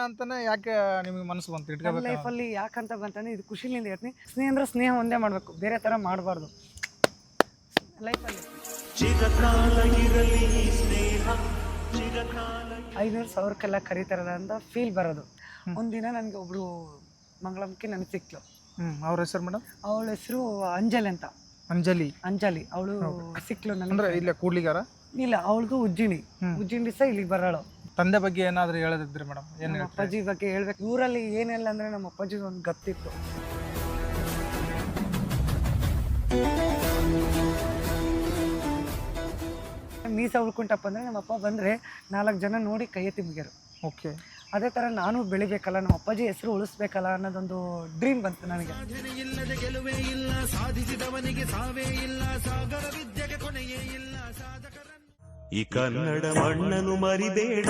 ಅಂತಾನೆ ಯಾಕೆ ನಿಮಗೆ ಮನಸ್ಸು ಬಂತು ನನ್ನ ಇಟ್ಕೋಬೇಕು? ಲೈಫಲ್ಲಿ ಯಾಕಂತ ಬಂತಂದ್ರೆ ಇದು ಖುಷಿಲಿಂದ ಇರ್ತೀನಿ. ಸ್ನೇಹ ಅಂದ್ರೆ ಸ್ನೇಹ ಒಂದೇ ಮಾಡಬೇಕು, ಬೇರೆ ಥರ ಮಾಡಬಾರ್ದು ಲೈಫಲ್ಲಿ. 500,000ಕ್ಕೆಲ್ಲ ಕರೀತಾರಲ್ಲ ಅಂತ ಫೀಲ್ ಬರೋದು. ಒಂದಿನ ನನಗೆ ಒಬ್ರು ಮಂಗಳಂಕಿ ನನಗೆ ಸಿಕ್ಲು. ಅವ್ರ ಹೆಸರು ಮೇಡಮ್? ಅವಳ ಹೆಸರು ಅಂಜಲಿ ಅಂತ. ಅಂಜಲಿ ಅವಳು ಸಿಕ್ಲು ನನಗೆ. ಅಂದ್ರೆ ಇಲ್ಲೇ ಕೂಡ್ಲಿಗಾರ? ಇಲ್ಲ, ಅವಳದು ಉಜ್ಜಿನಿ ಸಹ ಇಲ್ಲಿಗೆ ಬರೋಳು. ತಂದೆ ಬಗ್ಗೆ ಏನಾದರೂ ಹೇಳೋದಿದ್ರೆ ಮೇಡಮ್ ಏನು ನಮ್ಮ ಹೇಳ್ತೀರಿ? ಅಪ್ಪಾಜಿ ಬಗ್ಗೆ ಹೇಳ್ಬೇಕು. ಊರಲ್ಲಿ ಏನಿಲ್ಲ ಅಂದರೆ ನಮ್ಮ ಅಪ್ಪಾಜಿ ಒಂದು ಗತ್ತಿತ್ತು. ಮೀಸ ಉಳ್ಕೊಂಡಪ್ಪ ಅಂದರೆ ನಮ್ಮ ಅಪ್ಪ ಬಂದರೆ 4 ಜನ ನೋಡಿ ಕೈ ಎತ್ತಿ ಮುಗಿಯೋರು. ಓಕೆ. ಅದೇ ಥರ ನಾನು ಬೆಳಿಬೇಕಲ್ಲ, ನಮ್ಮ ಅಪ್ಪಾಜಿ ಹೆಸರು ಉಳಿಸ್ಬೇಕಲ್ಲ ಅನ್ನೋದೊಂದು ಡ್ರೀಮ್ ಬಂತು ನನಗೆ. ಈ ಕನ್ನಡ ಮಣ್ಣನ್ನು ಮರಿಬೇಡ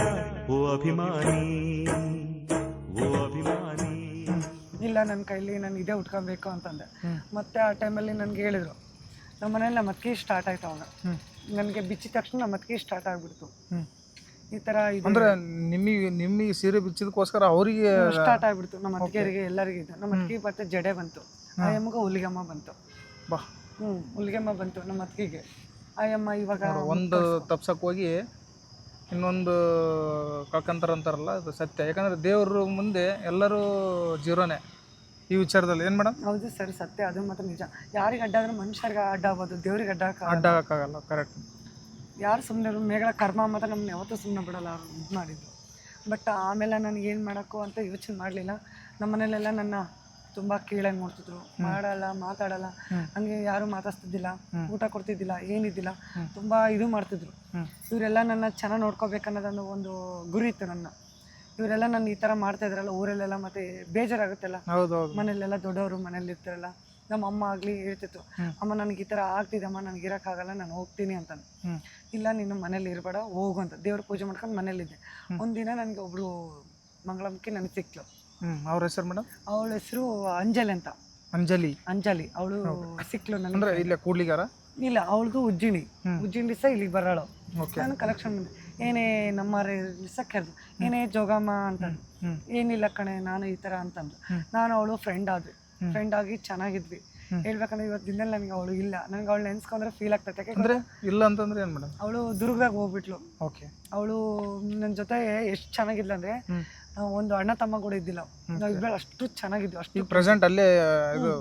ಓ ಅಭಿಮಾನಿ, ಓ ಅಭಿಮಾನಿ. ಇಲ್ಲ, ನನ್ನ ಕೈಲಿ ನಾನು ಇದೇ ಉಟ್ಕೊಬೇಕು ಅಂತಂದೆ. ಮತ್ತೆ ಆ ಟೈಮಲ್ಲಿ ನನಗೆ ಹೇಳಿದರು, ನಮ್ಮ ಮನೇಲಿ ನಮ್ಮ ಅತ್ತಿಗೆ ಸ್ಟಾರ್ಟ್ ಆಯ್ತು. ಅವಾಗ ನನಗೆ ಬಿಚ್ಚಿದ ತಕ್ಷಣ ನಮ್ಮ ಅತ್ತಿಗೆ ಸ್ಟಾರ್ಟ್ ಆಗಿಬಿಡ್ತು. ಈ ಥರ ಅಂದ್ರೆ ನಿಮಗೆ ಸೀರೆ ಬಿಚ್ಚಿದಕ್ಕೋಸ್ಕರ ಅವರಿಗೆ ಸ್ಟಾರ್ಟ್ ಆಗಿಬಿಡ್ತು. ನಮ್ಮ ಅತ್ತಿಗೆರಿಗೆ ಎಲ್ಲರಿಗೂ ಇದು. ನಮ್ಮ ಅತ್ತಿಗೆ ಮತ್ತೆ ಜಡೆ ಬಂತು, ಆಯಮ್ಮಗೆ ಹುಲಿಗಮ್ಮ ಬಂತು. ಬಾ. ಹುಲಿಗಮ್ಮ ಬಂತು ನಮ್ಮ ಅತ್ತಿಗೆಗೆ. ಆಯಮ್ಮ ಇವಾಗ ಒಂದು ತಪ್ಸಕ್ಕೆ ಹೋಗಿ ಇನ್ನೊಂದು ಕಳ್ಕೊಂತಾರಂತಾರಲ್ಲ, ಅದು ಸತ್ಯ. ಯಾಕಂದ್ರೆ ದೇವ್ರ ಮುಂದೆ ಎಲ್ಲರೂ ಜೀರೋನೇ ಈ ವಿಚಾರದಲ್ಲಿ. ಏನು ಮೇಡಮ್? ಹೌದು ಸರ್, ಸತ್ಯ. ಅದು ಮಾತ್ರ ನಿಜ. ಯಾರಿಗೆ ಅಡ್ಡ ಆದ್ರೆ ಮನುಷ್ಯರಿಗೆ ಅಡ್ಡ ಆಗ್ಬೋದು, ದೇವ್ರಿಗೆ ಅಡ್ಡ ಆಗೋಕ್ಕಾಗಲ್ಲ. ಕರೆಕ್ಟ್. ಯಾರು ಸುಮ್ಮನೆ ಮೇಗಳ ಕರ್ಮ ಮಾತ್ರ ನಮ್ಮನ್ನ ಯಾವತ್ತೂ ಸುಮ್ಮನೆ ಬಿಡೋಲ್ಲ, ಅವ್ರು ಇದು ಮಾಡಿದ್ದು. ಬಟ್ ಆಮೇಲೆ ನನಗೆ ಏನು ಮಾಡೋಕ್ಕೂ ಅಂತ ಯೋಚನೆ ಮಾಡಲಿಲ್ಲ. ನಮ್ಮ ಮನೇಲೆಲ್ಲ ನನ್ನ ತುಂಬ ಕೀಳಾಗಿ ನೋಡ್ತಿದ್ರು. ಮಾಡಲ್ಲ, ಮಾತಾಡಲ್ಲ, ಹಂಗೆ ಯಾರು ಮಾತಾಡ್ತಿದ್ದಿಲ್ಲ, ಊಟ ಕೊಡ್ತಿದ್ದಿಲ್ಲ, ಏನಿದ್ದಿಲ್ಲ. ತುಂಬ ಇದು ಮಾಡ್ತಿದ್ರು. ಇವರೆಲ್ಲ ನನ್ನ ಚೆನ್ನಾಗಿ ನೋಡ್ಕೋಬೇಕನ್ನೋದೊಂದು ಒಂದು ಗುರಿ ಇತ್ತು ನನ್ನ. ಇವರೆಲ್ಲ ನಾನು ಈ ಥರ ಮಾಡ್ತಾ ಇದ್ರಲ್ಲ ಊರಲ್ಲೆಲ್ಲ, ಮತ್ತೆ ಬೇಜಾರಾಗುತ್ತಲ್ಲ. ಮನೇಲೆಲ್ಲ ದೊಡ್ಡವರು ಮನೇಲಿ ಇರ್ತಾರಲ್ಲ. ನಮ್ಮ ಅಮ್ಮ ಆಗಲಿ ಹೇಳ್ತಿತ್ತು, ಅಮ್ಮ ನನಗೆ ಈ ಥರ ಆಗ್ತಿದ್ದಮ್ಮ, ನನಗೆ ಇರೋಕ್ಕಾಗಲ್ಲ, ನಾನು ಹೋಗ್ತೀನಿ ಅಂತಾನೆ. ಇಲ್ಲ, ನೀನು ಮನೇಲಿ ಇರಬೇಡ, ಹೋಗು ಅಂತ ದೇವ್ರ ಪೂಜೆ ಮಾಡ್ಕೊಂಡು ಮನೇಲಿದ್ದೆ. ಒಂದಿನ ನನಗೆ ಒಬ್ರು ಮಂಗಳಂಕಿ ನನಗೆ ಸಿಕ್ಲು. ಅವ್ರ ಹೆಸರು ಮೇಡಮ್? ಅವಳ ಹೆಸರು ಅಂಜಲಿ ಅಂತ. ಅಂಜಲಿ ಅವಳು ಸಿಕ್ಲು ನನಗೆ. ಅಂದ್ರೆ ಇಲ್ಲೇ ಕೂಡ್ಲಿಗಾರ? ಇಲ್ಲ, ಅವಳದು ಉಜ್ಜಿನಿ ಸಹ ಇಲ್ಲಿಗೆ ಬರೋಳು. ನಾನು ಕಲೆಕ್ಷನ್ ಬಂದೆ. ಏನೇ ನಮ್ಮ ಸಹ ಕರೆದು, ಏನೇ ಜೋಗಮ್ಮ ಅಂತ. ಏನಿಲ್ಲ ಕಣೆ, ನಾನು ಈ ಥರ ಅಂತಂದು. ನಾನು ಅವಳು ಫ್ರೆಂಡ್ ಆಗಿ ಚೆನ್ನಾಗಿದ್ವಿ. ಹೇಳ್ಬೇಕಂದ್ರೆ ಇವತ್ತು ದಿನದಲ್ಲಿ ನನಗೆ ಅವಳು ಇಲ್ಲ. ನನಗೆ ಅವಳು ನೆನ್ಸ್ಕೊಂಡ್ರೆ ಫೀಲ್ ಆಗ್ತೈತೆ. ಅಂದ್ರೆ ಇಲ್ಲ ಅಂತಂದ್ರೆ ಏನು ಮೇಡಮ್? ಅವಳು ದುರ್ಗದಾಗ ಹೋಗ್ಬಿಟ್ಲು. ಓಕೆ. ಅವಳು ನನ್ನ ಜೊತೆ ಎಷ್ಟು ಚೆನ್ನಾಗಿದ್ಲು ಅಂದರೆ, ಒಂದು ಅಣ್ಣ ತಮ್ಮ ಕೂಡ ಇದ್ದಿಲ್ಲ. ನಾವು ಇಬ್ಬರು ಅಷ್ಟು ಚೆನ್ನಾಗಿದ್ವಿ. ಅಷ್ಟು ಪ್ರೆಸೆಂಟ್ ಅಲ್ಲೇ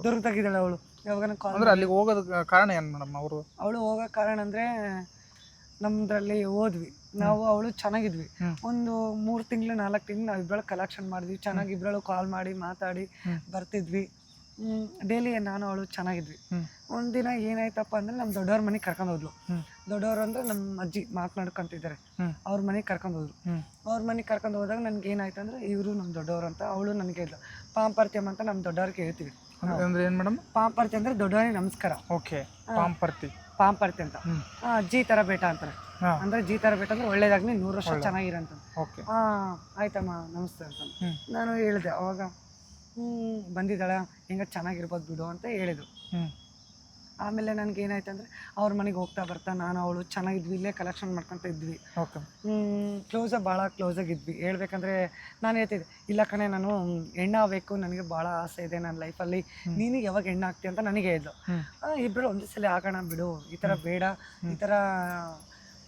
ದುರ್ಗದಾಗಿದ್ದಾಳೆ ಅವಳು. ಯಾವಾಗ ಅಂದ್ರೆ ಅಲ್ಲಿಗೆ ಹೋಗೋದ ಕಾರಣ ಏನು ಮೇಡಮ್? ಅವಳು ಹೋಗೋ ಕಾರಣ ಅಂದರೆ, ನಮ್ಮದ್ರಲ್ಲಿ ಹೋದ್ವಿ ನಾವು, ಅವಳು ಚೆನ್ನಾಗಿದ್ವಿ. ಒಂದು 3 ತಿಂಗಳು 4 ತಿಂಗಳು ನಾವು ಇಬ್ಬಳು ಕಲೆಕ್ಷನ್ ಮಾಡಿದ್ವಿ. ಚೆನ್ನಾಗಿ ಇಬ್ಬಳು ಕಾಲ್ ಮಾಡಿ ಮಾತಾಡಿ ಬರ್ತಿದ್ವಿ. ಡೈಲಿ ನಾನು ಅವಳು ಚೆನ್ನಾಗಿದ್ವಿ. ಒಂದಿನ ಏನಾಯ್ತಪ್ಪ ಅಂದರೆ, ನಮ್ಮ ದೊಡ್ಡವ್ರ ಮನೆಗೆ ಕರ್ಕೊಂಡು ಹೋದ್ಲು. ದೊಡ್ಡವರು ಅಂದರೆ ನಮ್ಮ ಅಜ್ಜಿ ಮಾತನಾಡ್ಕೊಂತಿದ್ದಾರೆ. ಅವ್ರ ಮನೆಗೆ ಕರ್ಕೊಂಡು ಹೋದ್ರು. ಅವ್ರ ಮನೆಗೆ ಕರ್ಕೊಂಡು ಹೋದಾಗ ನನಗೆ ಏನಾಯ್ತು ಅಂದರೆ, ಇವರು ನಮ್ಮ ದೊಡ್ಡವರು ಅಂತ. ಅವಳು ನನಗೆ ಹೇಳಿದ್ಲು, ಪಾಂಪರ್ತಿಯಮ್ಮ ಅಂತ ನಮ್ಮ ದೊಡ್ಡವ್ರಿಗೆ ಹೇಳ್ತೀವಿ. ಅಂದ್ರೆ ಏನು ಮೇಡಮ್? ಪಾಂಪರ್ತಿ ಅಂದರೆ ದೊಡ್ಡವರಿಗೆ ನಮಸ್ಕಾರ. ಓಕೆ. ಪಾಂಪರ್ತಿ ಅಂತ. ಜಿ ಥರ ಬೇಟ ಅಂತಾರೆ. ಅಂದರೆ ಜಿ ಥರ ಬೇಟ ಅಂದರೆ ಒಳ್ಳೇದಾಗ್ಲಿ, 100 ವರ್ಷ ಚೆನ್ನಾಗಿರಂತ. ಆಯ್ತಮ್ಮ, ನಮಸ್ತೆ ಅಂತ ನಾನು ಹೇಳಿದೆ. ಅವಾಗ ಬಂದಿದ್ದಾಳೆ, ಹೆಂಗೆ ಚೆನ್ನಾಗಿರ್ಬೋದು ಬಿಡು ಅಂತ ಹೇಳಿದ್ರು. ಆಮೇಲೆ ನನಗೆ ಏನಾಯ್ತು ಅಂದರೆ, ಅವ್ರ ಮನೆಗೆ ಹೋಗ್ತಾ ಬರ್ತಾ ನಾನು ಅವಳು ಚೆನ್ನಾಗಿದ್ವಿ. ಇಲ್ಲೇ ಕಲೆಕ್ಷನ್ ಮಾಡ್ಕೊತ ಇದ್ವಿ. ಭಾಳ ಕ್ಲೋಸಾಗಿದ್ವಿ. ಹೇಳ್ಬೇಕಂದ್ರೆ ನಾನು ಹೇಳ್ತಿದ್ದೆ, ಇಲ್ಲ ಕಣೆ, ನಾನು ಹೆಣ್ಣು ಆಗಬೇಕು, ನನಗೆ ಭಾಳ ಆಸೆ ಇದೆ ನನ್ನ ಲೈಫಲ್ಲಿ, ನೀನು ಯಾವಾಗ ಹೆಣ್ಣು ಆಗ್ತೀಯ ಅಂತ ನನಗೆ ಹೇಳಿದ್ಲು. ಇಬ್ಬರು ಒಂದೇ ಸಲ ಆಗೋಣ ಬಿಡು, ಈ ಥರ ಬೇಡ, ಈ ಥರ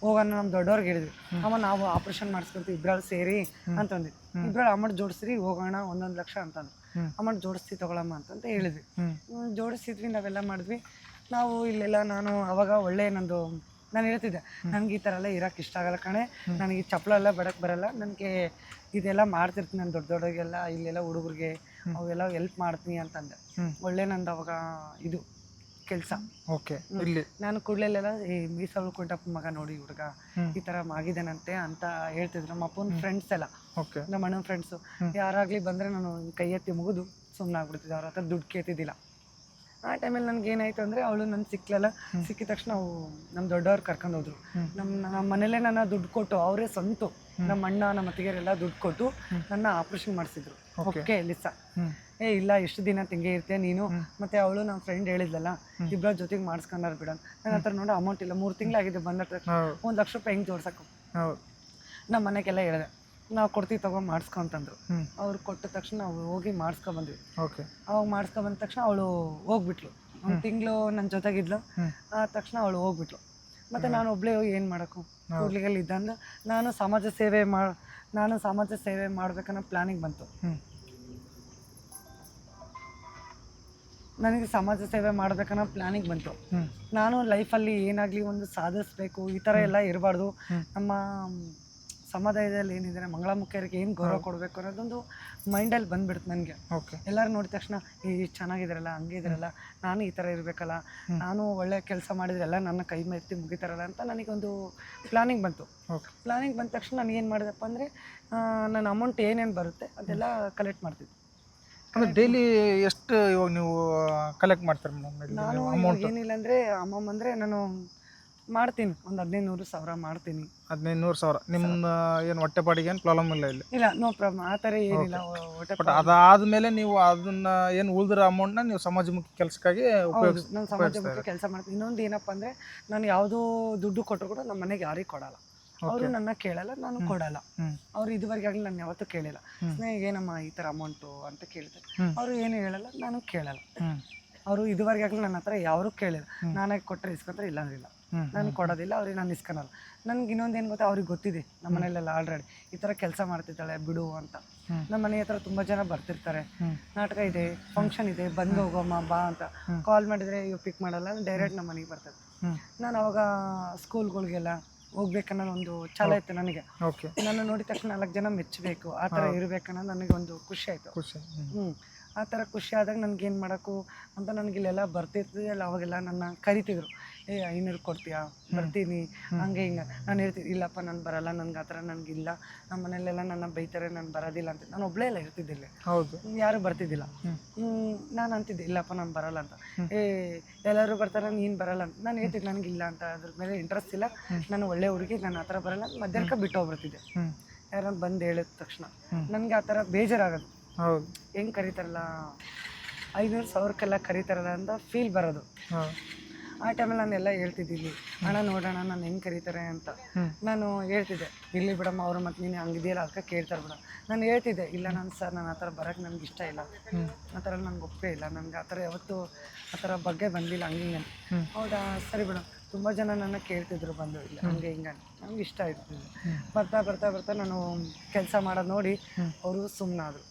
ಹೋಗೋಣ. ನಮ್ಮ ದೊಡ್ಡವ್ರಿಗೆ ಹೇಳಿದ್ವಿ, ಅಮ್ಮ ನಾವು ಆಪ್ರೇಷನ್ ಮಾಡಿಸ್ಕೊಂತೀವಿ ಇಬ್ಬರು ಸೇರಿ ಅಂತಂದ್ವಿ. ಇಬ್ಬರು ಅಮೌಂಟ್ ಜೋಡಿಸ್ರಿ, ಹೋಗೋಣ 1 ಲಕ್ಷ ಅಂತಂದು. ಅಮೌಂಟ್ ಜೋಡಿಸ್ತೀವಿ ತಗೊಳಮ್ಮ ಅಂತಂತ ಹೇಳಿದ್ವಿ. ಜೋಡಿಸಿದ್ವಿ, ನಾವೆಲ್ಲ ಮಾಡಿದ್ವಿ. ನಾವು ಇಲ್ಲೆಲ್ಲ ನಾನು ಅವಾಗ ಒಳ್ಳೆ ನಂದು ನಾನು ಹೇಳ್ತಿದ್ದೆ, ನನಗೆ ಈ ಥರ ಎಲ್ಲ ಇರೋಕ್ಕೆ ಇಷ್ಟ ಆಗಲ್ಲ ಕಣೆ, ನನಗೆ ಚಪ್ಪಲೆಲ್ಲ ಬಡಕ್ಕೆ ಬರಲ್ಲ, ನನಗೆ ಇದೆಲ್ಲ ಮಾಡ್ತಿರ್ತೀನಿ ನಾನು ದೊಡ್ಡವ್ರಿಗೆಲ್ಲ, ಇಲ್ಲೆಲ್ಲ ಹುಡುಗರಿಗೆ ಅವೆಲ್ಲ ಹೆಲ್ಪ್ ಮಾಡ್ತೀನಿ ಅಂತಂದೆ. ಒಳ್ಳೆ ನಂದು ಅವಾಗ ಇದು ಕೆಲಸ. ಓಕೆ. ಇಲ್ಲಿ ನಾನು ಕೂಡಲೆಲ್ಲ ಮೀಸ ಉಳ್ಕೊಂಡಪ್ಪ ಮಗ ನೋಡಿ ಹುಡುಗ ಈ ಥರ ಆಗಿದ್ದಾನಂತೆ ಅಂತ ಹೇಳ್ತಿದ್ರು ನಮ್ಮ ಅಪ್ಪನ ಫ್ರೆಂಡ್ಸ್ ಎಲ್ಲ. ಓಕೆ. ನಮ್ಮ ಅಣ್ಣನ ಫ್ರೆಂಡ್ಸು ಯಾರಾಗಲಿ ಬಂದರೆ ನಾನು ಕೈ ಎತ್ತಿ ಮುಗಿದು ಸುಮ್ಮನೆ ಆಗ್ಬಿಡ್ತಿದ್ದೆ. ಅವ್ರ ಹತ್ರ ದುಡ್ಡು ಕೇಳ್ತಿದ್ದಿಲ್ಲ. ಆ ಟೈಮಲ್ಲಿ ನನಗೆ ಏನಾಯಿತು ಅಂದರೆ, ಅವಳು ನನ್ನ ಸಿಕ್ಕಿದ ತಕ್ಷಣ ನಾವು ನಮ್ಮ ದೊಡ್ಡವ್ರು ಕರ್ಕೊಂಡು ಹೋದ್ರು. ನಮ್ಮ ಮನೇಲೇ ನನ್ನ ದುಡ್ಡು ಕೊಟ್ಟು, ಅವರೇ ಸ್ವಂತ ನಮ್ಮ ಅಣ್ಣ ನಮ್ಮ ಅತ್ತಿಗೆರೆಲ್ಲ ದುಡ್ಡು ಕೊಟ್ಟು ನನ್ನ ಆಪ್ರೇಷನ್ ಮಾಡಿಸಿದ್ರು. ಓಕೆ ಲಿಸ. ಇಲ್ಲ, ಎಷ್ಟು ದಿನ ತಿಂಗೆ ಇರ್ತೀಯ ನೀನು, ಮತ್ತು ಅವಳು ನಮ್ಮ ಫ್ರೆಂಡ್ ಹೇಳಿದ್ಲಲ್ಲ, ಇಬ್ಬರ ಜೊತೆಗೆ ಮಾಡಿಸ್ಕೊಂಡಾರ ಬಿಡ. ನನ್ನ ಹತ್ರ ನೋಡಿ ಅಮೌಂಟ್ ಇಲ್ಲ, 3 ತಿಂಗಳಾಗಿದೆ. ಬಂದ 1 ಲಕ್ಷ ರೂಪಾಯಿ ಹೆಂಗೆ ಜೋಡ್ಸಕ್ಕೆ ನಮ್ಮ ಮನೆಗೆಲ್ಲ ಹೇಳಿದೆ. ನಾವು ಕೊಡ್ತೀವಿ ತಗೋ ಮಾಡಿಸ್ಕೊಂತಂದ್ರು. ಹ್ಞೂ ಅವ್ರು ಕೊಟ್ಟ ತಕ್ಷಣ ನಾವು ಹೋಗಿ ಮಾಡಿಸ್ಕೊಂಬಂದ್ವಿ. ಓಕೆ ಅವಾಗ ಮಾಡಿಸ್ಕೊಂಬಂದ ತಕ್ಷಣ ಅವಳು ಹೋಗ್ಬಿಟ್ಲು. ಒಂದು ತಿಂಗಳು ನನ್ನ ಜೊತೆಗಿದ್ಲು. ಹ್ಞೂ ಆ ತಕ್ಷಣ ಅವಳು ಹೋಗ್ಬಿಟ್ಲು. ಮತ್ತು ನಾನು ಒಬ್ಬಳೇ ಏನು ಮಾಡೋಕ್ಕೂ ಕೂಡ್ಲಿಗಲ್ಲಿ ಇದ್ದಂದು ನಾನು ಸಮಾಜ ಸೇವೆ ಮಾಡ್ಬೇಕನ್ನೋ ಪ್ಲಾನಿಂಗ್ ಬಂತು. ಹ್ಞೂ ನನಗೆ ಸಮಾಜ ಸೇವೆ ಮಾಡ್ಬೇಕನ್ನೋ ಪ್ಲಾನಿಂಗ್ ಬಂತು. ಹ್ಞೂ ನಾನು ಲೈಫಲ್ಲಿ ಏನಾಗಲಿ ಒಂದು ಸಾಧಿಸ್ಬೇಕು, ಈ ಥರ ಎಲ್ಲ ಇರಬಾರ್ದು. ನಮ್ಮ ಸಮುದಾಯದಲ್ಲಿ ಏನಿದ್ದಾರೆ ಮಂಗಳಮುಖಿಯರಿಗೆ ಏನು ಗೌರವ ಕೊಡಬೇಕು ಅನ್ನೋದೊಂದು ಮೈಂಡಲ್ಲಿ ಬಂದುಬಿಡ್ತು ನನಗೆ. ಓಕೆ ಎಲ್ಲರೂ ನೋಡಿದ ತಕ್ಷಣ ಈ ಚೆನ್ನಾಗಿದ್ದಾರಲ್ಲ, ಹಂಗೆ ಇದ್ದಾರಲ್ಲ, ನಾನು ಈ ಥರ ಇರಬೇಕಲ್ಲ, ನಾನು ಒಳ್ಳೆ ಕೆಲಸ ಮಾಡಿದ್ರೆಲ್ಲ ನನ್ನ ಕೈ ಎತ್ತಿ ಮುಗಿತಾರಲ್ಲ ಅಂತ ನನಗೊಂದು ಪ್ಲಾನಿಂಗ್ ಬಂತು. ಓಕೆ ಪ್ಲಾನಿಂಗ್ ಬಂದ ತಕ್ಷಣ ನಾನು ಏನು ಮಾಡಿದೆಪ್ಪ ಅಂದರೆ ನನ್ನ ಅಮೌಂಟ್ ಏನೇನು ಬರುತ್ತೆ ಅದೆಲ್ಲ ಕಲೆಕ್ಟ್ ಮಾಡ್ತಿದ್ದೆ. ಅಂದರೆ ಡೈಲಿ ಎಷ್ಟು ಇವಾಗ ನೀವು ಕಲೆಕ್ಟ್ ಮಾಡ್ತೀರಿ ಮೇಡಮ್? ನಾನು ಅಮೌಂಟ್ ಏನಿಲ್ಲ ಅಂದರೆ ಅಮ್ಮಮ್ಮ ಅಂದರೆ ನಾನು ಮಾಡ್ತೀನಿ, ಒಂದು 15,000 ಮಾಡ್ತೀನಿ. 15,000 ನಿಮ್ಮ ಏನು ಹೊಟ್ಟೆಪಾಡಿಗೆ ಏನು ಪ್ರಾಬ್ಲಮ್ ಇಲ್ಲ ಇಲ್ಲಿ? ಇಲ್ಲ, ನೋ ಪ್ರಾಬ್ಲಮ್, ಆ ಥರ ಏನಿಲ್ಲ. ಬಟ್ ಅದಾದಮೇಲೆ ನೀವು ಅದನ್ನ ಏನು ಉಳಿದಿರೋ ಅಮೌಂಟ್ನ ನೀವು ಸಮಾಜಮುಖಿ ಕೆಲಸಕ್ಕಾಗಿ ನಾನು ಸಮಾಜಮುಖಿ ಕೆಲಸ ಮಾಡ್ತೀನಿ. ಇನ್ನೊಂದು ಏನಪ್ಪ ಅಂದರೆ ನಾನು ಯಾವುದೋ ದುಡ್ಡು ಕೊಟ್ಟರು ಕೂಡ ನಮ್ಮ ಮನೆಗೆ ಯಾರಿಗೆ ಕೊಡಲ್ಲ. ಅವರು ನನ್ನ ಕೇಳಲ್ಲ, ನಾನು ಕೊಡಲ್ಲ. ಅವ್ರು ಇದುವರೆಗಾಗಲಿ ನಾನು ಯಾವತ್ತೂ ಕೇಳಿಲ್ಲ. ಸ್ನೇಹ ಏನಮ್ಮ ಈ ಥರ ಅಮೌಂಟು ಅಂತ ಕೇಳಿದೆ, ಅವರು ಏನು ಹೇಳಲ್ಲ, ನಾನು ಕೇಳಲ್ಲ. ಅವರು ಇದುವರೆಗಾಗಲಿ ನನ್ನ ಹತ್ರ ಯಾರೂ ಕೇಳಿಲ್ಲ. ನಾನಾಗಿ ಕೊಟ್ಟರೆ ಇಸ್ಕೊಂತಾರೆ, ಇಲ್ಲ ಅಂದಿಲ್ಲ. ನಾನು ಕೊಡೋದಿಲ್ಲ, ಅವ್ರಿಗೆ ನಾನು ಇಸ್ಕೊಳಲ್ಲ. ನನಗೆ ಇನ್ನೊಂದು ಏನು ಗೊತ್ತಾ, ಅವ್ರಿಗೆ ಗೊತ್ತಿದೆ ನಮ್ಮ ಮನೇಲೆಲ್ಲ ಆಲ್ರೆಡಿ ಈ ಥರ ಕೆಲಸ ಮಾಡ್ತಿದ್ದಾಳೆ ಬಿಡು ಅಂತ. ನಮ್ಮ ಮನೆ ಹತ್ರ ತುಂಬ ಜನ ಬರ್ತಿರ್ತಾರೆ, ನಾಟಕ ಇದೆ, ಫಂಕ್ಷನ್ ಇದೆ, ಬಂದು ಹೋಗೋಮ್ಮ ಬಾ ಅಂತ ಕಾಲ್ ಮಾಡಿದರೆ ಇವು ಪಿಕ್ ಮಾಡಲ್ಲ, ಡೈರೆಕ್ಟ್ ನಮ್ಮ ಮನೆಗೆ ಬರ್ತಾರೆ. ನಾನು ಅವಾಗ ಸ್ಕೂಲ್ಗಳಿಗೆಲ್ಲ ಹೋಗ್ಬೇಕನ್ನೋದು ಒಂದು ಛಲ ಇತ್ತು ನನಗೆ. ನನ್ನ ನೋಡಿದ ತಕ್ಷಣ 4 ಜನ ಮೆಚ್ಚಬೇಕು, ಆ ಥರ ಇರಬೇಕನ್ನೋದು ನನಗೊಂದು ಖುಷಿ ಆಯಿತು. ಆ ಥರ ಖುಷಿ ಆದಾಗ ನನಗೇನು ಮಾಡೋಕ್ಕೂ ಅಂತ ನನಗಿಲ್ಲೆಲ್ಲ ಬರ್ತಿರ್ತಿದ್ದಲ್ಲ. ಅವಾಗೆಲ್ಲ ನನ್ನ ಕರಿತಿದ್ರು, 500 ಕೊಡ್ತೀಯಾ, ಬರ್ತೀನಿ, ಹಂಗೆ ಹಿಂಗೆ. ನಾನು ಹೇಳ್ತಿದ್ದೆ, ಇಲ್ಲಪ್ಪ ನಾನು ಬರಲ್ಲ, ನನಗೆ ಆ ಥರ ನನಗಿಲ್ಲ, ನಮ್ಮ ಮನೇಲೆಲ್ಲ ನನ್ನ ಬೈತಾರೆ, ನಾನು ಬರೋದಿಲ್ಲ ಅಂತ. ನಾನು ಒಬ್ಬಳೇ ಎಲ್ಲ ಇರ್ತಿದ್ದಿಲ್ಲ, ಯಾರೂ ಬರ್ತಿದ್ದಿಲ್ಲ. ನಾನು ಅಂತಿದ್ದೆ, ಇಲ್ಲಪ್ಪ ನಾನು ಬರಲ್ಲ ಅಂತ. ಎಲ್ಲರೂ ಬರ್ತಾರೆ, ನೀನು ಬರಲ್ಲ ಅಂತ ನಾನು ಹೇಳ್ತಿದ್ದೆ. ನನಗಿಲ್ಲ ಅಂತ, ಅದ್ರ ಮೇಲೆ ಇಂಟ್ರೆಸ್ಟ್ ಇಲ್ಲ, ನಾನು ಒಳ್ಳೆ ಹುಡುಗಿ, ನಾನು ಆ ಥರ ಬರಲ್ಲ ಅಂತ ಮಧ್ಯಾಹ್ನಕ್ಕೆ ಬಿಟ್ಟು ಹೋಗ್ಬಿಡ್ತಿದ್ದೆ. ಯಾರು ಬಂದು ಹೇಳಿದ ತಕ್ಷಣ ನನಗೆ ಆ ಥರ ಬೇಜಾರಾಗೋದು. ಹೆಂಗೆ ಕರೀತಾರಲ್ಲ, 500,000ಕ್ಕೆಲ್ಲ ಕರೀತಾರಲ್ಲ ಅಂತ ಫೀಲ್ ಬರೋದು. ಆ ಟೈಮಲ್ಲಿ ನಾನೆಲ್ಲ ಹೇಳ್ತಿದ್ದೀನಿ, ಅಣ್ಣ ನೋಡೋಣ ನಾನು ಹೆಂಗೆ ಕರೀತಾರೆ ಅಂತ. ನಾನು ಹೇಳ್ತಿದ್ದೆ, ಇಲ್ಲಿ ಬಿಡಮ್ಮ, ಅವರು ಮತ್ತು ನೀನು ಹಂಗಿದೆಯಲ್ಲ ಅದಕ್ಕೆ ಕೇಳ್ತಾರೆ ಬಿಡ. ನಾನು ಹೇಳ್ತಿದ್ದೆ, ಇಲ್ಲ ನಾನು ಸರ್ ನಾನು ಆ ಥರ ಬರೋಕ್ಕೆ ನನಗೆ ಇಷ್ಟ ಇಲ್ಲ, ಆ ಥರ ನನಗೆ ಒಪ್ಪೇ ಇಲ್ಲ, ನನಗೆ ಆ ಥರ ಯಾವತ್ತೂ ಆ ಥರ ಬಗ್ಗೆ ಬಂದಿಲ್ಲ, ಹಂಗೆ ಹಿಂಗೆ. ಹೌದಾ, ಸರಿ ಬಿಡ. ತುಂಬ ಜನ ನನ್ನ ಕೇಳ್ತಿದ್ರು ಬಂದು, ಇಲ್ಲ ಹಂಗೆ ಹಿಂಗೆ, ನಮ್ಗೆ ಇಷ್ಟ ಆಯ್ತು. ಬರ್ತಾ ಬರ್ತಾ ಬರ್ತಾ ನಾನು ಕೆಲಸ ಮಾಡೋದು ನೋಡಿ ಅವರು ಸುಮ್ಮನಾದರು.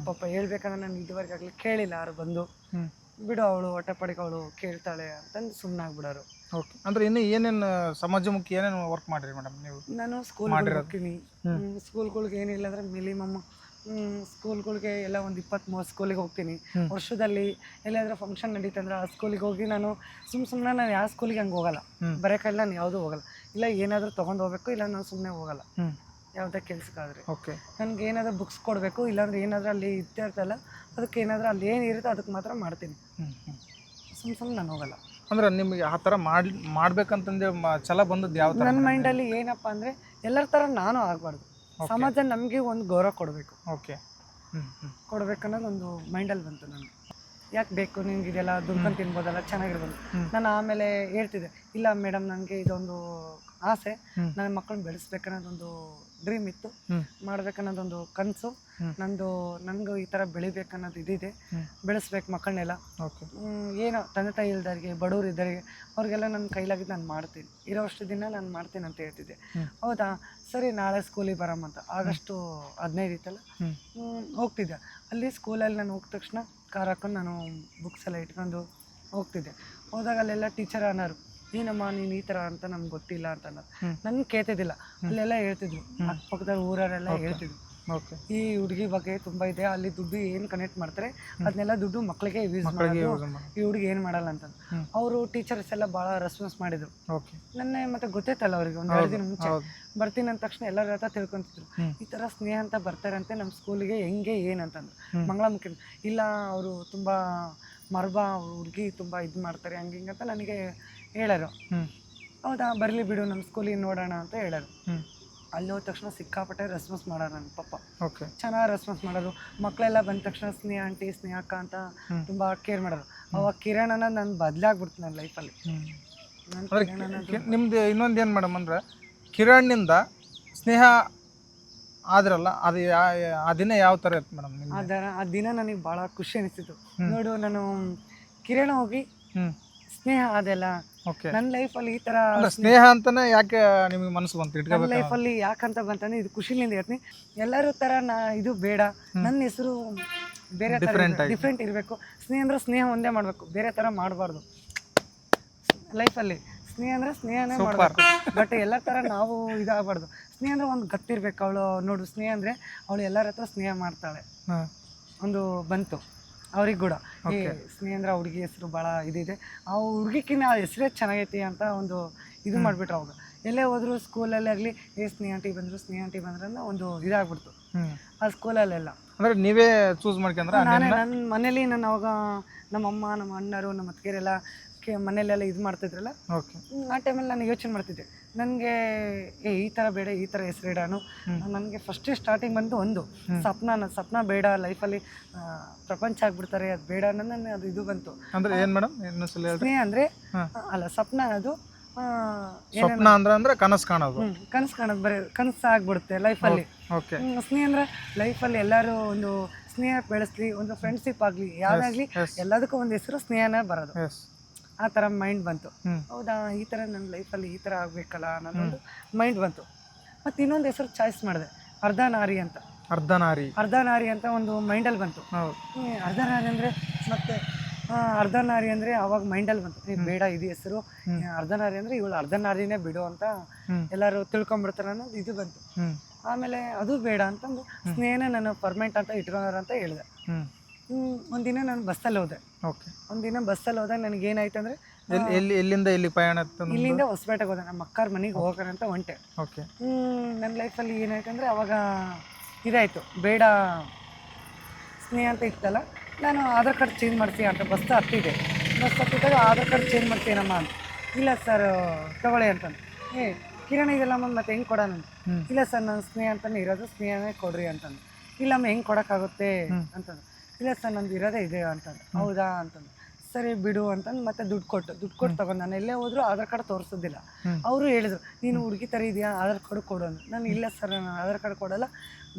ಪಾಪ ಹೇಳ್ಬೇಕಂದ್ರೆ ನಾನು ಇದುವರೆಗಾಗಲಿ ಕೇಳಿಲ್ಲ, ಯಾರು ಬಂದು ಬಿಡು ಅವಳು ಹೊಟ್ಟೆಪಾಡಿಗೆ ಅವಳು ಕೇಳ್ತಾಳೆ ಅಂತಂದು ಸುಮ್ಮನಾಗ್ಬಿಡೋರು. ಓಕೆ, ಅಂದರೆ ಇನ್ನು ಏನೇನು ಸಮಾಜಮುಖಿ ಏನೇನು ವರ್ಕ್ ಮಾಡಿರಿ ಮೇಡಮ್ ನೀವು? ನಾನು ಸ್ಕೂಲ್ ಹೋಗ್ತೀನಿ. ಸ್ಕೂಲ್ಗಳಿಗೆ ಏನಿಲ್ಲ ಅಂದರೆ ಮಿನಿಮಮ್ ಸ್ಕೂಲ್ಗಳಿಗೆ ಎಲ್ಲ ಒಂದು 20-30 ಸ್ಕೂಲಿಗೆ ಹೋಗ್ತೀನಿ. ವರ್ಷದಲ್ಲಿ ಎಲ್ಲಾದರೂ ಫಂಕ್ಷನ್ ನಡೀತಂದ್ರೆ ಆ ಸ್ಕೂಲಿಗೆ ಹೋಗಿ ನಾನು ಸುಮ್ಮನೆ ನಾನು ಯಾವ ಸ್ಕೂಲಿಗೆ ಹಂಗೆ ಹೋಗಲ್ಲ, ಬರೋಕ್ಕೆಲ್ಲ ನಾನು ಯಾವುದೂ ಹೋಗಲ್ಲ. ಇಲ್ಲ ಏನಾದರೂ ತೊಗೊಂಡು ಹೋಗ್ಬೇಕು, ಇಲ್ಲ ನಾನು ಸುಮ್ಮನೆ ಹೋಗಲ್ಲ ಯಾವುದೇ ಕೆಲ್ಸಕ್ಕಾದರೆ. ಓಕೆ, ನನಗೆ ಏನಾದರೂ ಬುಕ್ಸ್ ಕೊಡಬೇಕು, ಇಲ್ಲಾಂದ್ರೆ ಏನಾದರೂ ಅಲ್ಲಿ ಇರ್ತಿರ್ತಲ್ಲ ಅದಕ್ಕೆ ಏನಾದರೂ ಅಲ್ಲಿ ಏನಿರುತ್ತೆ ಅದಕ್ಕೆ ಮಾತ್ರ ಮಾಡ್ತೀನಿ. ಸುಮ್ಮನೆ ನಾನು ಹೋಗಲ್ಲ. ಅಂದರೆ ನಿಮಗೆ ಆ ಥರ ಮಾಡ್ಬೇಕಂತಂದು ಛಲ ಬಂದದ್ದು ಯಾವ ಥರ? ನನ್ನ ಮೈಂಡಲ್ಲಿ ಏನಪ್ಪ ಅಂದರೆ ಎಲ್ಲರ ಥರ ನಾನು ಆಗಬಾರ್ದು, ಸಮಾಜ ನಮಗೆ ಒಂದು ಗೌರವ ಕೊಡಬೇಕು. ಓಕೆ, ಕೊಡಬೇಕನ್ನೋದೊಂದು ಮೈಂಡಲ್ಲಿ ಬಂತು ನನಗೆ. ಯಾಕೆ ಬೇಕು ನಿಮ್ಗೆ ಇದೆಲ್ಲ, ದುಡ್ಕೊಂಡು ತಿನ್ಬೋದಲ್ಲ, ಚೆನ್ನಾಗಿರ್ಬೋದು. ನಾನು ಆಮೇಲೆ ಹೇಳ್ತಿದ್ದೆ, ಇಲ್ಲ ಮೇಡಮ್ ನನಗೆ ಇದೊಂದು ಆಸೆ, ನನ್ನ ಮಕ್ಕಳನ್ನ ಬೆಳೆಸ್ಬೇಕನ್ನೋದೊಂದು ಡ್ರೀಮ್ ಇತ್ತು, ಮಾಡ್ಬೇಕನ್ನೋದೊಂದು ಕನಸು ನಂದು. ನನಗೂ ಈ ಥರ ಬೆಳಿಬೇಕನ್ನೋದು ಇದಿದೆ, ಬೆಳೆಸ್ಬೇಕು ಮಕ್ಕಳನ್ನೆಲ್ಲ. ಏನೋ ತಂದೆ ತಾಯಿ ಇಲ್ದವ್ರಿಗೆ, ಬಡವ್ರು ಇದ್ದವರಿಗೆ, ಅವ್ರಿಗೆಲ್ಲ ನನ್ನ ಕೈಲಾಗಿದ್ದು ನಾನು ಮಾಡ್ತೀನಿ, ಇರೋಷ್ಟು ದಿನ ನಾನು ಮಾಡ್ತೀನಿ ಅಂತ ಹೇಳ್ತಿದ್ದೆ. ಹೌದಾ, ಸರಿ ನಾಳೆ ಸ್ಕೂಲಿಗೆ ಬರಮ್ಮಂತ. ಆಗಸ್ಟ್ 15 ಇತ್ತಲ್ಲ, ಹೋಗ್ತಿದ್ದೆ. ಅಲ್ಲಿ ಸ್ಕೂಲಲ್ಲಿ ನಾನು ಹೋಗಿದ ತಕ್ಷಣ ಕಾರ್ ಹಾಕೊಂಡು ನಾನು ಬುಕ್ಸ್ ಎಲ್ಲ ಇಟ್ಕೊಂಡು ಹೋಗ್ತಿದ್ದೆ. ಹೋದಾಗ ಅಲ್ಲೆಲ್ಲ ಟೀಚರ್ ಅನ್ನೋರು, ಏನಮ್ಮ ನೀನು ಈ ಥರ ಅಂತ ನಮ್ಗೆ ಗೊತ್ತಿಲ್ಲ ಅಂತ ಅನ್ನೋದು. ನನಗೆ ಕೇಳ್ತಿದ್ದಿಲ್ಲ. ಅಲ್ಲೆಲ್ಲ ಹೇಳ್ತಿದ್ರು, ಅಕ್ಕಪಕ್ಕದ ಊರವರೆಲ್ಲ ಹೇಳ್ತಿದ್ರು, ಈ ಹುಡುಗಿ ಬಗ್ಗೆ ತುಂಬ ಇದೆ, ಅಲ್ಲಿ ದುಡ್ಡು ಏನು ಕನೆಕ್ಟ್ ಮಾಡ್ತಾರೆ ಅದನ್ನೆಲ್ಲ ದುಡ್ಡು ಮಕ್ಕಳಿಗೆ ಯೂಸ್ ಮಾಡೋದು, ಈ ಹುಡುಗಿ ಏನು ಮಾಡಲ್ಲ ಅಂತ. ಅವರು ಟೀಚರ್ಸ್ ಎಲ್ಲ ಭಾಳ ರೆಸ್ಪಾನ್ಸ್ ಮಾಡಿದ್ರು. ನನ್ನ ಮತ್ತೆ ಗೊತ್ತೈತಲ್ಲ ಅವ್ರಿಗೆ, ಒಂದು 2 ದಿನ ಮುಂಚೆ ಬರ್ತೀನಿ ಅಂದ ತಕ್ಷಣ ಎಲ್ಲರ ಹತ್ರ ತಿಳ್ಕೊತಿದ್ರು, ಈ ಥರ ಸ್ನೇಹ ಅಂತ ಬರ್ತಾರಂತೆ ನಮ್ಮ ಸ್ಕೂಲಿಗೆ, ಹೆಂಗೆ ಏನಂತಂದ್ರು. ಮಂಗಳಮುಖಿ ಇಲ್ಲ, ಅವರು ತುಂಬ ಮರ್ಬಾ ಹುಡುಗಿ ತುಂಬ ಇದು ಮಾಡ್ತಾರೆ, ಹಂಗೆ ಹಿಂಗೆ ಅಂತ ನನಗೆ ಹೇಳೋರು. ಹೌದಾ, ಬರಲಿ ಬಿಡು ನಮ್ಮ ಸ್ಕೂಲಿಗೆ ನೋಡೋಣ ಅಂತ ಹೇಳೋರು. ಅಲ್ಲಿ ಹೋದ ತಕ್ಷಣ ಸಿಕ್ಕಾಪಟ್ಟೆ ರೆಸ್ಪಾನ್ಸ್ ಮಾಡೋರು ನನ್ನ ಪಾಪ. ಚೆನ್ನಾಗಿ ರೆಸ್ಪಾನ್ಸ್ ಮಾಡೋರು. ಮಕ್ಕಳೆಲ್ಲ ಬಂದ ತಕ್ಷಣ ಸ್ನೇಹ ಆಂಟಿ, ಸ್ನೇಹ ಅಕ್ಕ ಅಂತ ತುಂಬ ಕೇರ್ ಮಾಡೋರು. ಅವಾಗ ಕಿರಣ್ ಅನ್ನೋದು ನಾನು ಬದಲಾಗ್ಬಿಡ್ತು ನನ್ನ ಲೈಫಲ್ಲಿ. ನಿಮ್ದು ಇನ್ನೊಂದು ಏನು ಮೇಡಮ್ ಅಂದರೆ, ಕಿರಣ್ನಿಂದ ಸ್ನೇಹ ಆದ್ರಲ್ಲ ಅದು ಆ ದಿನ ಯಾವ ಥರ ಇತ್ತು ಮೇಡಮ್ ನಿಮ್ಗೆ? ಆ ದಿನ ನನಗೆ ಭಾಳ ಖುಷಿ ಅನಿಸ್ತಿತ್ತು. ನೋಡು, ನಾನು ಕಿರಣ ಹೋಗಿ ಸ್ನೇಹ ಅದೆಲ್ಲ ಓಕೆ. ನನ್ನ ಲೈಫಲ್ಲಿ ಈ ಥರ ಸ್ನೇಹ ಅಂತಾನೆ ಯಾಕೆ ನಿಮಗೆ ಮನಸ್ಸು ಬಂತು ನನ್ನ ಇಟ್ಕೋಬೇಕು? ಲೈಫಲ್ಲಿ ಯಾಕಂತ ಬಂತಂದ್ರೆ ಇದು ಖುಷಿಲಿಂದ ಇರ್ತೀನಿ. ಎಲ್ಲರೂ ಥರ ಇದು ಬೇಡ, ನನ್ನ ಹೆಸರು ಬೇರೆ ಡಿಫ್ರೆಂಟ್ ಇರಬೇಕು. ಸ್ನೇಹ ಅಂದರೆ ಸ್ನೇಹ ಒಂದೇ ಮಾಡಬೇಕು, ಬೇರೆ ಥರ ಮಾಡಬಾರ್ದು. ಲೈಫಲ್ಲಿ ಸ್ನೇಹ ಅಂದರೆ ಸ್ನೇಹನೇ ಮಾಡಬೇಕು, ಬಟ್ ಎಲ್ಲ ಥರ ನಾವು ಇದಾಗಬಾರ್ದು. ಸ್ನೇಹ ಅಂದರೆ ಒಂದು ಗತ್ತಿರ್ಬೇಕು. ಅವಳು ನೋಡು, ಸ್ನೇಹ ಅಂದರೆ ಅವಳು ಎಲ್ಲರ ಹತ್ರ ಸ್ನೇಹ ಮಾಡ್ತಾಳೆ. ಒಂದು ಬಂತು ಅವ್ರಿಗೆ ಕೂಡ, ಸ್ನೇಹ ಅಂದ್ರೆ ಹುಡುಗಿ ಹೆಸರು ಭಾಳ ಇದಿದೆ, ಆ ಹುಡುಗಿಕಿನ್ನ ಆ ಹೆಸರೇ ಚೆನ್ನಾಗೈತಿ ಅಂತ ಒಂದು ಇದು ಮಾಡಿಬಿಟ್ರು. ಅವಾಗ ಎಲ್ಲೇ ಹೋದ್ರು ಸ್ಕೂಲಲ್ಲೇ ಆಗಲಿ, ಸ್ನೇಹ ಆಂಟಿ ಬಂದ್ರು ಅನ್ನೋ ಒಂದು ಇದಾಗ್ಬಿಡ್ತು ಆ ಸ್ಕೂಲಲ್ಲೆಲ್ಲ. ಅಂದರೆ ನೀವೇ ಚೂಸ್ ಮಾಡ್ಕೊಂಡ್ರೆ? ನನ್ನ ಮನೇಲಿ ನಾನು ಅವಾಗ ನಮ್ಮಮ್ಮ, ನಮ್ಮ ಅಣ್ಣರು, ನಮ್ಮ ಅತ್ತಿಗೆರೆಲ್ಲ ಮನೇಲೆಲ್ಲ ಇದು ಮಾಡ್ತಿದ್ರಲ್ಲ, ಆ ಟೈಮಲ್ಲಿ ನಾನು ಯೋಚನೆ ಮಾಡ್ತಿದ್ದೆ, ನನಗೆ ಈ ಥರ ಬೇಡ, ಈ ಥರ ಹೆಸರು ಇಡೋನು. ನನಗೆ ಫಸ್ಟೇ ಸ್ಟಾರ್ಟಿಂಗ್ ಬಂದು ಒಂದು ಸಪ್ನ ಬೇಡ, ಲೈಫಲ್ಲಿ ಪ್ರಪಂಚ ಆಗ್ಬಿಡ್ತಾರೆ, ಅದು ಬೇಡ ನನ್ನ ಅದು ಇದು ಬಂತು. ಅಂದರೆ ಏನು ಮೇಡಮ್? ಸ್ನೇಹ ಅಂದರೆ ಅಲ್ಲ, ಸಪ್ನ ಅದು ಸ್ವಪ್ನ ಅಂದ್ರೆ ಕನಸು ಕಾಣೋದು. ಕನಸು ಕಾಣೋದು, ಬರೀ ಕನಸು ಆಗ್ಬಿಡುತ್ತೆ ಲೈಫಲ್ಲಿ. ಸ್ನೇಹ ಅಂದರೆ ಲೈಫಲ್ಲಿ ಎಲ್ಲರೂ ಒಂದು ಸ್ನೇಹ ಬೆಳೆಸ್ಲಿ, ಒಂದು ಫ್ರೆಂಡ್ಶಿಪ್ ಆಗಲಿ, ಯಾವುದಾಗಲಿ ಎಲ್ಲದಕ್ಕೂ ಒಂದು ಹೆಸರು ಸ್ನೇಹನೇ ಬರೋದು. ಆ ಥರ ಮೈಂಡ್ ಬಂತು. ಹೌದಾ, ಈ ಥರ ನನ್ನ ಲೈಫಲ್ಲಿ ಈ ಥರ ಆಗಬೇಕಲ್ಲ ಅನ್ನೋದೊಂದು ಮೈಂಡ್ ಬಂತು. ಮತ್ತು ಇನ್ನೊಂದು ಹೆಸರು ಚಾಯ್ಸ್ ಮಾಡಿದೆ, ಅರ್ಧನಾರಿ ಅಂತ. ಅರ್ಧನಾರಿ ಅಂತ ಒಂದು ಮೈಂಡಲ್ಲಿ ಬಂತು. ಅರ್ಧನಾರಿ ಅಂದರೆ ಮತ್ತೆ ಅರ್ಧನಾರಿ ಅಂದರೆ ಅವಾಗ ಮೈಂಡಲ್ಲಿ ಬಂತು, ಬೇಡ ಇದು ಹೆಸರು ಅರ್ಧನಾರಿ ಅಂದರೆ ಇವಳು ಅರ್ಧನಾರಿನೇ ಬಿಡು ಅಂತ ಎಲ್ಲರೂ ತಿಳ್ಕೊಂಬಿಡ್ತಾರೆ ಅನ್ನೋದು ಇದು ಬಂತು. ಆಮೇಲೆ ಅದು ಬೇಡ ಅಂತಂದು ಸ್ನೇಹನೇ ನಾನು ಪರ್ಮನೆಂಟ್ ಅಂತ ಇಟ್ಕೊಂಡ್ರ ಅಂತ ಹೇಳಿದೆ. ಒಂದಿನ ನಾನು ಬಸ್ಸಲ್ಲಿ ಹೋದೆ. ಒಂದಿನ ಬಸ್ಸಲ್ಲಿ ಹೋದಾಗ ನನಗೇನಾಯ್ತು ಅಂದರೆ, ಎಲ್ಲಿಂದ ಎಲ್ಲಿ ಪ್ರಯಾಣ? ಇಲ್ಲಿಂದ ಹೊಸಪೇಟೆಗೆ ಹೋದೆ, ನಮ್ಮ ಅಕ್ಕಾರ ಮನೆಗೆ ಹೋಗೋಣ ಅಂತ ಹೊಂಟೆ. ನನ್ನ ಲೈಫಲ್ಲಿ ಏನಾಯ್ತು ಅಂದರೆ, ಅವಾಗ ಇದಾಯಿತು, ಬೇಡ ಸ್ನೇಹ ಅಂತ ಇತ್ತಲ್ಲ, ನಾನು ಆಧಾರ್ ಕಾರ್ಡ್ ಚೇಂಜ್ ಮಾಡ್ತೀಯ ಅಂತ ಬಸ್ ಹತ್ತಿದಾಗ ಆಧಾರ್ ಕಾರ್ಡ್ ಚೇಂಜ್ ಮಾಡ್ತೀನಮ್ಮ ಅಂತ. ಇಲ್ಲ ಸರ್ ತಗೊಳ್ಳಿ ಅಂತಂದು. ಕಿರಣ ಇದೆಲ್ಲಮ್ಮ ಮತ್ತೆ ಹೆಂಗೆ ಕೊಡೋಣ? ಇಲ್ಲ ಸರ್, ನಾನು ಸ್ನೇಹ ಅಂತಲೇ ಇರೋದು, ಸ್ನೇಹನೇ ಕೊಡ್ರಿ ಅಂತಂದು. ಇಲ್ಲಮ್ಮ ಹೆಂಗೆ ಕೊಡೋಕ್ಕಾಗುತ್ತೆ ಅಂತಂದು. ಇಲ್ಲ ಸರ್, ನಂದು ಇರೋದೇ ಇದೆ ಅಂತಂದು. ಹೌದಾ ಅಂತಂದು. ಸರಿ ಬಿಡು ಅಂತಂದು ಮತ್ತೆ ದುಡ್ಡು ಕೊಟ್ಟು ತಗೊಂಡು, ನಾನು ಎಲ್ಲೇ ಹೋದ್ರು ಆಧಾರ್ ಕಾರ್ಡ್ ತೋರಿಸೋದಿಲ್ಲ. ಅವರು ಹೇಳಿದ್ರು, ನೀನು ಹುಡುಗಿ ಥರ ಇದೆಯಾ, ಆಧಾರ್ ಕಾರ್ಡ್ ಕೊಡು ಅಂದು. ನಾನು ಇಲ್ಲ ಸರ್, ನಾನು ಆಧಾರ್ ಕಾರ್ಡ್ ಕೊಡೋಲ್ಲ,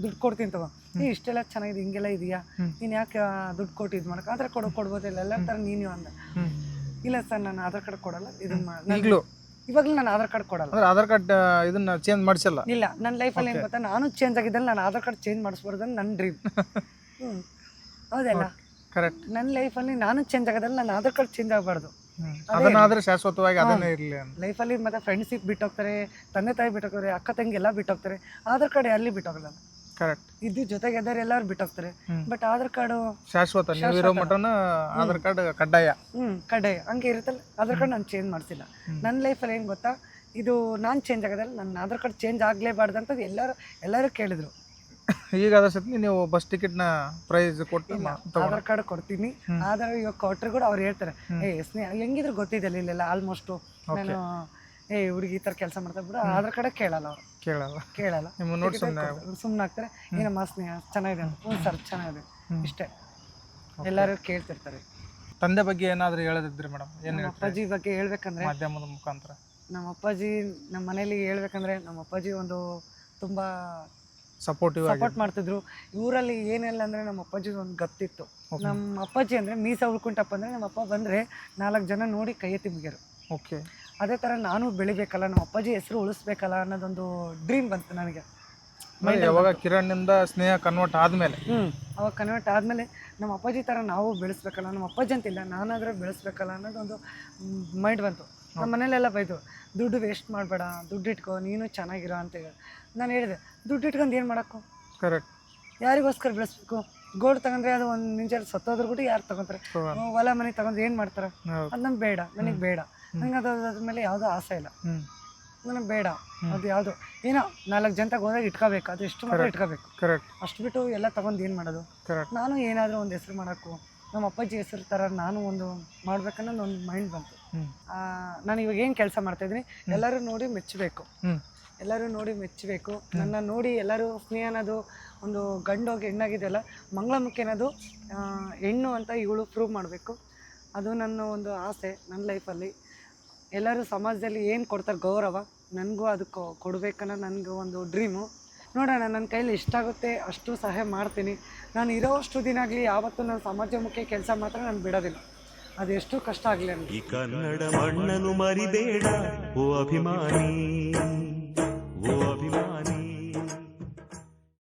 ದುಡ್ಡು ಕೊಡ್ತೀನಿ ತಗೋ. ಇಷ್ಟೆಲ್ಲ ಚೆನ್ನಾಗಿದೆ, ಹಿಂಗೆಲ್ಲ ಇದೆಯಾ, ನೀನು ಯಾಕೆ ದುಡ್ಡು ಕೊಟ್ಟು ಇದು ಮಾಡೋಕೆ, ಆಧಾರ್ ಕಾರ್ಡ್ ಕೊಡ್ಬೋದಿಲ್ಲ, ಎಲ್ಲ ಥರ ನೀನು ಅಂದ. ಇಲ್ಲ ಸರ್, ನಾನು ಆಧಾರ್ ಕಾರ್ಡ್ ಕೊಡಲ್ಲ, ಇದನ್ನು ಇವಾಗಲೂ ನಾನು ಆಧಾರ್ ಕಾರ್ಡ್ ಕೊಡಲ್ಲ. ಆಧಾರ್ ಕಾರ್ಡ್ ಇದನ್ನ ಚೇಂಜ್ ಮಾಡಿಸಲ್ಲ. ಇಲ್ಲ, ನನ್ನ ಲೈಫಲ್ಲಿ ಏನು ಗೊತ್ತಾ, ನಾನು ಚೇಂಜ್ ಆಗಿದ್ದಲ್ಲಿ ನಾನು ಆಧಾರ್ ಕಾರ್ಡ್ ಚೇಂಜ್ ಮಾಡಿಸ್ಬಾರ್ದು ಅಂತ ನನ್ನ ಡ್ರೀಮ್. ಹೌದಲ್ಲ, ಕರೆಕ್ಟ್. ನನ್ನ ಲೈಫಲ್ಲಿ ನಾನು ಚೇಂಜ್ ಆಗೋದ್ರಲ್ಲಿ ನನ್ನ ಆಧಾರ್ ಕಾರ್ಡ್ ಚೇಂಜ್ ಆಗಬಾರ್ದು. ಅದನ್ನಾದ್ರೆ ಶಾಶ್ವತವಾಗಿ ಅದನ್ನೇ ಇರಲಿ ಲೈಫಲ್ಲಿ. ಮತ್ತೆ ಫ್ರೆಂಡ್ಶಿಪ್ ಬಿಟ್ಟೋಗ್ತಾರೆ, ತಂದೆ ತಾಯಿ ಬಿಟ್ಟೋಗ್ತಾರೆ, ಅಕ್ಕ ತಂಗಿ ಎಲ್ಲ ಬಿಟ್ಟೋಗ್ತಾರೆ, ಆಧಾರ್ ಕಾರ್ಡ್ ಎಲ್ಲಿ ಬಿಟ್ಟೋಗಲ್ಲ. ಕರೆಕ್ಟ್. ಇದು ಜೊತೆಗೆ ಎದ್ದಾರೆ ಎಲ್ಲರೂ ಬಿಟ್ಟೋಗ್ತಾರೆ, ಬಟ್ ಆಧಾರ್ ಕಾರ್ಡು ಶಾಶ್ವತ. ನೀವಿರೋ ಮಟನ ಆಧಾರ್ ಕಾರ್ಡ್ ಕಡ್ಡಾಯ. ಕಡ್ಡಾಯ ಹಂಗೆ ಇರುತ್ತಲ್ಲ. ಆಧಾರ್ ಕಾರ್ಡ್ ನಾನು ಚೇಂಜ್ ಮಾಡಿಸಿಲ್ಲ. ನನ್ನ ಲೈಫಲ್ಲಿ ಏನು ಗೊತ್ತಾ, ಇದು ನಾನು ಚೇಂಜ್ ಆಗೋದಲ್ಲ, ನನ್ನ ಆಧಾರ್ ಕಾರ್ಡ್ ಚೇಂಜ್ ಆಗಲೇಬಾರ್ದು ಅಂತ ಎಲ್ಲರೂ ಕೇಳಿದ್ರು. ಈಗ ಅದ್ರ ಸತಿ ನೀವು ಬಸ್ ಟಿಕೆಟ್ನ ಪ್ರೈಸ್ ಕೊಟ್ಟು ಆಧಾರ್ ಕಾರ್ಡ್ ಕೊಡ್ತೀನಿ. ಆಧಾರ್ ಇವಾಗ ಕೊಟ್ಟರು ಕೂಡ ಅವ್ರು ಹೇಳ್ತಾರೆ, ಸ್ನೇಹ ಹೆಂಗಿದ್ರು ಗೊತ್ತಿದೆ ಇಲ್ಲೆಲ್ಲ ಆಲ್ಮೋಸ್ಟು, ನಾನು ಹುಡುಗಿ ಈ ಥರ ಕೆಲಸ ಮಾಡ್ತಾ ಬಿಡು, ಆಧಾರ್ ಕಾರ್ಡೇ ಕೇಳಲ್ಲ ಅವರು. ಕೇಳಲ್ಲ ಸುಮ್ಮನೆ ಆಗ್ತಾರೆ. ಏನಮ್ಮ ಸ್ನೇಹ ಚೆನ್ನಾಗಿದೆ ಅಂತ. ಸರ್ ಚೆನ್ನಾಗಿದೆ, ಇಷ್ಟೇ. ಎಲ್ಲರೂ ಕೇಳ್ತಿರ್ತಾರೆ. ತಂದೆ ಬಗ್ಗೆ ಏನಾದರೂ ಹೇಳೋದಿದ್ರೆ ಮೇಡಮ್ ಏನು? ನಮ್ಮ ಅಪ್ಪಾಜಿ ಬಗ್ಗೆ ಹೇಳ್ಬೇಕಂದ್ರೆ, ಮಾಧ್ಯಮದ ಮುಖಾಂತರ ನಮ್ಮ ಅಪ್ಪಾಜಿ ನಮ್ಮ ಮನೇಲಿ ಹೇಳ್ಬೇಕಂದ್ರೆ, ನಮ್ಮ ಅಪ್ಪಾಜಿ ಒಂದು ತುಂಬ ಸಪೋರ್ಟ್ ಮಾಡ್ತಿದ್ರು. ಊರಲ್ಲಿ ಏನೆಲ್ಲ ಅಂದರೆ ನಮ್ಮ ಅಪ್ಪಾಜಿ ಒಂದು ಗತ್ತಿತ್ತು. ನಮ್ಮ ಅಪ್ಪಾಜಿ ಅಂದರೆ ಮೀಸ ಉಳ್ಕೊಂಡಪ್ಪ ಅಂದರೆ, ನಮ್ಮ ಅಪ್ಪ ಬಂದರೆ 4 ಜನ ನೋಡಿ ಕೈ ಎತ್ತಿ ಮುಗಿಯೋರು. ಅದೇ ಥರ ನಾನು ಬೆಳಿಬೇಕಲ್ಲ, ನಮ್ಮ ಅಪ್ಪಾಜಿ ಹೆಸರು ಉಳಿಸ್ಬೇಕಲ್ಲ ಅನ್ನೋದೊಂದು ಡ್ರೀಮ್ ಬಂತು ನನಗೆ. ಯಾವಾಗ ಕಿರಣ್ಣಿಂದ ಸ್ನೇಹ ಕನ್ವರ್ಟ್ ಆದಮೇಲೆ, ಅವಾಗ ಕನ್ವರ್ಟ್ ಆದಮೇಲೆ ನಮ್ಮ ಅಪ್ಪಾಜಿ ಥರ ನಾವು ಬೆಳೆಸ್ಬೇಕಲ್ಲ, ನಮ್ಮ ಅಪ್ಪಾಜಿ ಅಂತಿಲ್ಲ, ನಾನಾದರೂ ಬೆಳೆಸ್ಬೇಕಲ್ಲ ಅನ್ನೋದೊಂದು ಮೈಂಡ್ ಬಂತು. ನಮ್ಮ ಮನೇಲೆಲ್ಲ ಬೈತು, ದುಡ್ಡು ವೇಸ್ಟ್ ಮಾಡಬೇಡ, ದುಡ್ಡು ಇಟ್ಕೋ, ನೀನು ಚೆನ್ನಾಗಿರೋ ಅಂತ ಹೇಳಿ. ನಾನು ಹೇಳಿದೆ, ದುಡ್ಡು ಇಟ್ಕೊಂಡು ಏನು ಮಾಡೋಕ್ಕೂ? ಕರೆಕ್ಟ್. ಯಾರಿಗೋಸ್ಕರ ಬೆಳೆಸ್ಬೇಕು? ಗೋಲ್ಡ್ ತಗೊಂಡ್ರೆ ಅದು ಒಂದು ನಿಂಚಲ್ಲಿ ಸತ್ತೋದ್ರು ಕೂಡ ಯಾರು ತಗೊಂತಾರೆ? ಹೊಲ ಮನೆ ತಗೊಂಡ್ರೆ ಏನು ಮಾಡ್ತಾರೆ? ಅದು ನಮ್ಗೆ ಬೇಡ, ನನಗೆ ಬೇಡ. ನನಗೆ ಅದ್ರ ಮೇಲೆ ಯಾವುದೋ ಆಸೆ ಇಲ್ಲ, ನನಗೆ ಬೇಡ. ಅದು ಯಾವುದು ಏನೋ 4 ಜನತಾಗ ಹೋದಾಗ ಇಟ್ಕೋಬೇಕು, ಅದು ಎಷ್ಟು ಮಾತ್ರ ಇಟ್ಕೋಬೇಕು. ಅಷ್ಟು ಬಿಟ್ಟು ಎಲ್ಲ ತಗೊಂಡು ಏನು ಮಾಡೋದು? ನಾನು ಏನಾದರೂ ಒಂದು ಹೆಸರು ಮಾಡೋಕ್ಕೂ, ನಮ್ಮ ಅಪ್ಪಾಜಿ ಹೆಸರು ಥರ ನಾನು ಒಂದು ಮಾಡ್ಬೇಕನ್ನೋದು ಒಂದು ಮೈಂಡ್ ಬಂತು. ನಾನು ಇವಾಗ ಏನು ಕೆಲಸ ಮಾಡ್ತಾಯಿದ್ದೀನಿ, ಎಲ್ಲರೂ ನೋಡಿ ಮೆಚ್ಚಬೇಕು. ನನ್ನ ನೋಡಿ ಎಲ್ಲರೂ ಸ್ನೇಹ ಅನ್ನೋದು ಒಂದು ಗಂಡೋಗಿ ಹೆಣ್ಣಾಗಿದೆಯಲ್ಲ, ಮಂಗಳಮುಖಿ ಅನ್ನೋದು ಹೆಣ್ಣು ಅಂತ ಇವಳು ಪ್ರೂವ್ ಮಾಡಬೇಕು. ಅದು ನನ್ನ ಒಂದು ಆಸೆ. ನನ್ನ ಲೈಫಲ್ಲಿ ಎಲ್ಲರೂ ಸಮಾಜದಲ್ಲಿ ಏನು ಕೊಡ್ತಾರೆ ಗೌರವ, ನನಗೂ ಅದಕ್ಕೆ ಕೊಡಬೇಕನ್ನೋ ನನಗೂ ಒಂದು ಡ್ರೀಮು. ನೋಡೋಣ, ನನ್ನ ಕೈಲಿ ಎಷ್ಟಾಗುತ್ತೆ ಅಷ್ಟು ಸಹಾಯ ಮಾಡ್ತೀನಿ. ನಾನು ಇರೋವಷ್ಟು ದಿನ ಆಗಲಿ ಯಾವತ್ತೂ ನಾನು ಸಮಾಜಮುಖಿ ಕೆಲಸ ಮಾತ್ರ ನಾನು ಬಿಡೋದಿಲ್ಲ, ಅದೆಷ್ಟು ಕಷ್ಟ ಆಗಲಿ. ಈ ಕನ್ನಡ ಮಣ್ಣನ್ನು ಮರಿಬೇಡ ಓ ಅಭಿಮಾನಿ.